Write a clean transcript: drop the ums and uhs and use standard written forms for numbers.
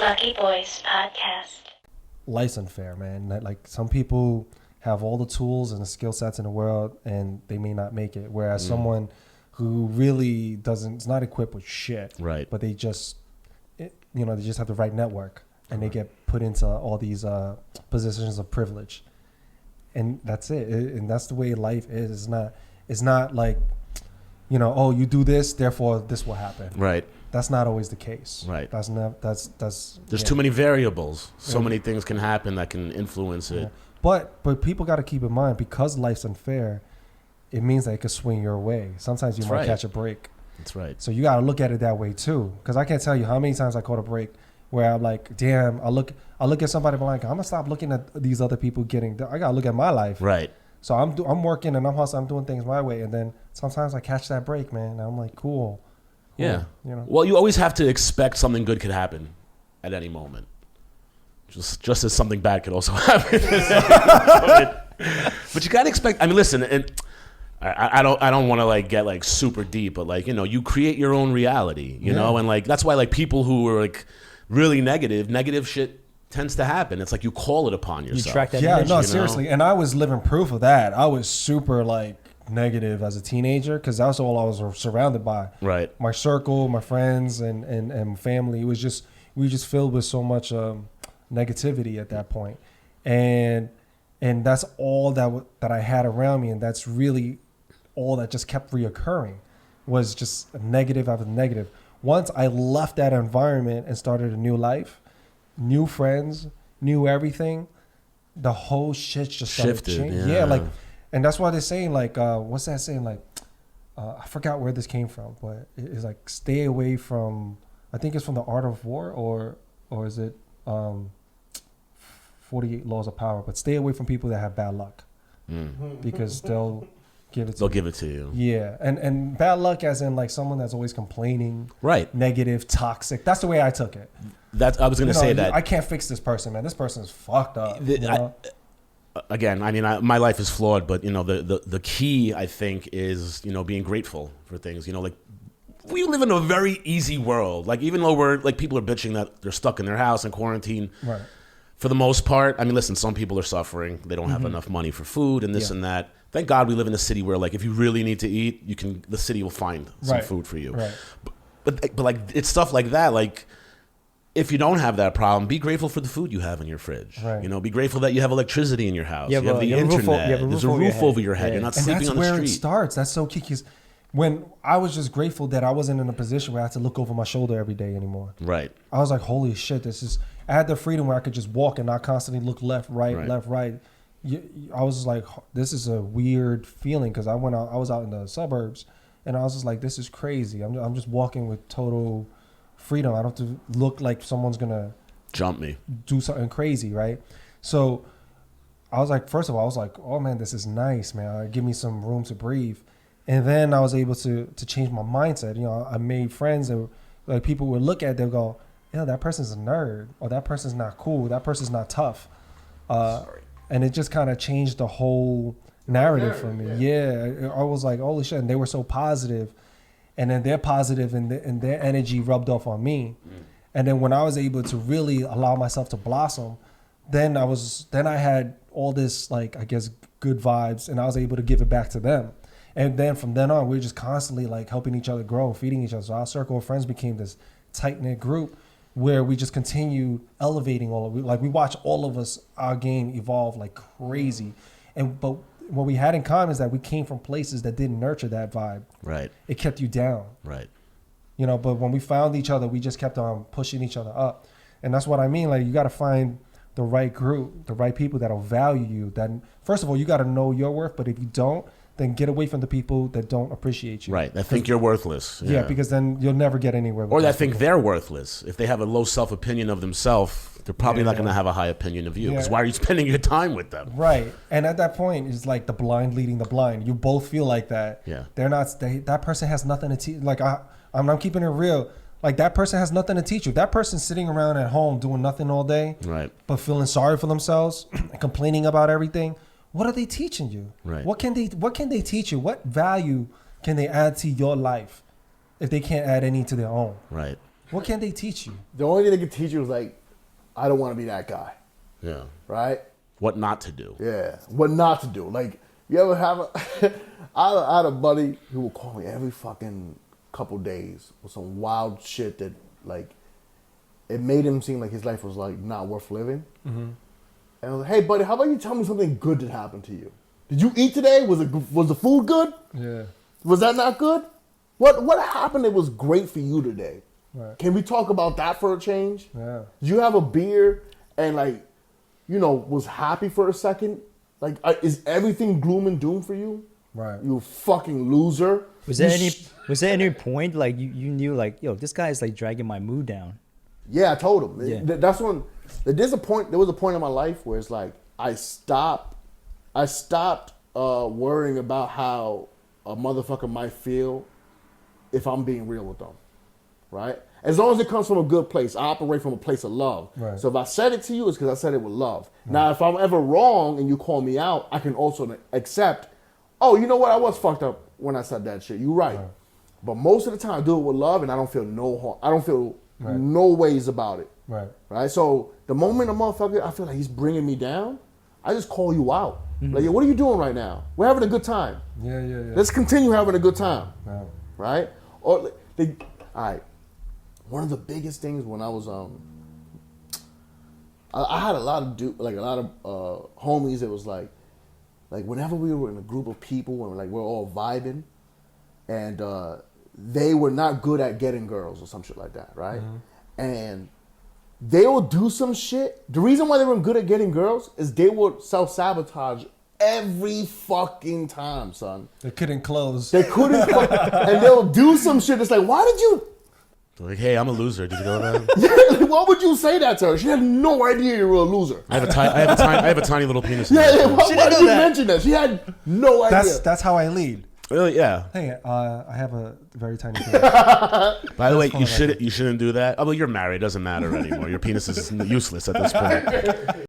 Lucky Boys Podcast. Life's unfair, man. Like some people have all the tools and the skill sets in the world and they may not make it. Whereas someone who really is not equipped with shit. Right. But they just, they just have the right network and they get put into all these positions of privilege. And that's it. And that's the way life is. It's not like, you do this, therefore this will happen. Right. That's not always the case. Right. There's too many variables. So many things can happen that can influence it. Yeah. But people got to keep in mind, because life's unfair, it means that it could swing your way. Sometimes you might catch a break. That's right. So you got to look at it that way too. Because I can't tell you how many times I caught a break where I'm like, damn, I look at somebody and I'm like, I'm gonna stop looking at these other people I gotta look at my life. Right. So I'm working and I'm hustling, I'm doing things my way, and then sometimes I catch that break, man. And I'm like, cool. Yeah. Well, you always have to expect something good could happen at any moment. Just as something bad could also happen. But you gotta expect. I mean, listen, and I don't want to like get like super deep, but like you create your own reality, you know, and like that's why like people who are like really negative shit tends to happen. It's like you call it upon yourself. You track that. Yeah, image, no, seriously. And I was living proof of that. I was super like negative as a teenager because that's all I was surrounded by. Right. My circle, my friends, and family. It was just we were just filled with so much negativity at that point, and that's all that I had around me, and that's really all that just kept reoccurring was just negative after negative. Once I left that environment and started a new life, new friends, new everything, the whole shit just started changing. Yeah, like, and that's why they're saying like, what's that saying? Like, I forgot where this came from, but it's like stay away from. I think it's from The Art of War, or is it 48 Laws of Power? But stay away from people that have bad luck, because they'll give it to you. Yeah, and bad luck as in like someone that's always complaining, right? Negative, toxic. That's the way I took it. I was going to say that. I can't fix this person, man. This person's fucked up. Again, I mean, my life is flawed, but the key I think is being grateful for things. Like we live in a very easy world. Like even though we're like people are bitching that they're stuck in their house in quarantine. Right. For the most part, I mean, listen, some people are suffering. They don't have enough money for food and this and that. Thank God we live in a city where, like, if you really need to eat, the city will find some food for you. Right. But like, it's stuff like that. Like, if you don't have that problem, be grateful for the food you have in your fridge. Right. Be grateful that you have electricity in your house. You have the internet. There's a roof over your head. You're not sleeping on the street. And that's where it starts. That's so key. Because when I was just grateful that I wasn't in a position where I had to look over my shoulder every day anymore. Right. I was like, holy shit, I had the freedom where I could just walk and not constantly look left, right. I was like, this is a weird feeling because I was out in the suburbs and I was just like, this is crazy. I'm just walking with total freedom. I don't have to look like someone's going to jump me, do something crazy, right? So I was like, first of all, I was like, oh man, this is nice, man. Give me some room to breathe. And then I was able to change my mindset. I made friends that like people would look at, they'll go, that person's a nerd, or that person's not cool, that person's not tough. And it just kind of changed the whole narrative for me. Yeah, I was like, holy shit. And they were so positive. And then they're positive and their energy rubbed off on me. And then when I was able to really allow myself to blossom, then I had all this, like, I guess, good vibes, and I was able to give it back to them. And then from then on, we were just constantly like helping each other grow, feeding each other. So our circle of friends became this tight-knit group where we just continue elevating all of it. Like we watch all of us, our game evolve like crazy. But what we had in common is that we came from places that didn't nurture that vibe. Right. It kept you down. Right. But when we found each other, we just kept on pushing each other up. And that's what I mean. Like you got to find the right group, the right people that'll value you. That first of all, you got to know your worth. But if you don't, then get away from the people that don't appreciate you. Right, that think you're worthless. Yeah, because then you'll never get anywhere. Or that think they're worthless. If they have a low self-opinion of themselves, they're probably not going to have a high opinion of you. Because why are you spending your time with them? Right, and at that point, it's like the blind leading the blind. You both feel like that. Yeah. They're not, that person has nothing to teach. Like, I'm keeping it real. Like, that person has nothing to teach you. That person's sitting around at home doing nothing all day. Right. But feeling sorry for themselves and complaining about everything. What are they teaching you? Right. What can they teach you? What value can they add to your life if they can't add any to their own? Right. What can they teach you? The only thing they can teach you is like, I don't want to be that guy. Yeah. Right? What not to do. Yeah. What not to do. Like, you ever have I had a buddy who would call me every fucking couple days with some wild shit that, like, it made him seem like his life was, like, not worth living. Mm-hmm. And I was like, hey, buddy, how about you tell me something good that happened to you? Did you eat today? Was the food good? Yeah. Was that not good? What happened that was great for you today? Right. Can we talk about that for a change? Yeah. Did you have a beer and, like, you know, was happy for a second? Like, is everything gloom and doom for you? Right. You fucking loser. Was there any point like you knew like, yo, this guy is like dragging my mood down? Yeah, I told him. Yeah. That's when there was a point in my life where it's like I stopped worrying about how a motherfucker might feel if I'm being real with them, right? As long as it comes from a good place, I operate from a place of love. Right. So if I said it to you, it's because I said it with love. Right. Now, if I'm ever wrong and you call me out, I can also accept, oh, you know what? I was fucked up when I said that shit. You're right. But most of the time, I do it with love, and I don't feel no harm. I don't feel no ways about it. Right. So the moment a motherfucker, I feel like he's bringing me down, I just call you out. Mm-hmm. Like, yo, what are you doing right now? We're having a good time. Yeah. Let's continue having a good time. Yeah. Right? Or all right. One of the biggest things when I was I had a lot of homies that was like whenever we were in a group of people when we're all vibing, and they were not good at getting girls or some shit like that, right? Mm-hmm. And they will do some shit. The reason why they weren't good at getting girls is they would self-sabotage every fucking time, son. They couldn't close. And they'll do some shit that's like, why did you... Like, hey, I'm a loser. Did you know that? Yeah, like, why would you say that to her? She had no idea you were a loser. I have a tiny little penis. Yeah. Why did you mention that? She had no idea. That's how I lead. Really? Yeah. Hey, I have a very tiny penis. By the way, you shouldn't do that. Although you're married, it doesn't matter anymore. Your penis is useless at this point.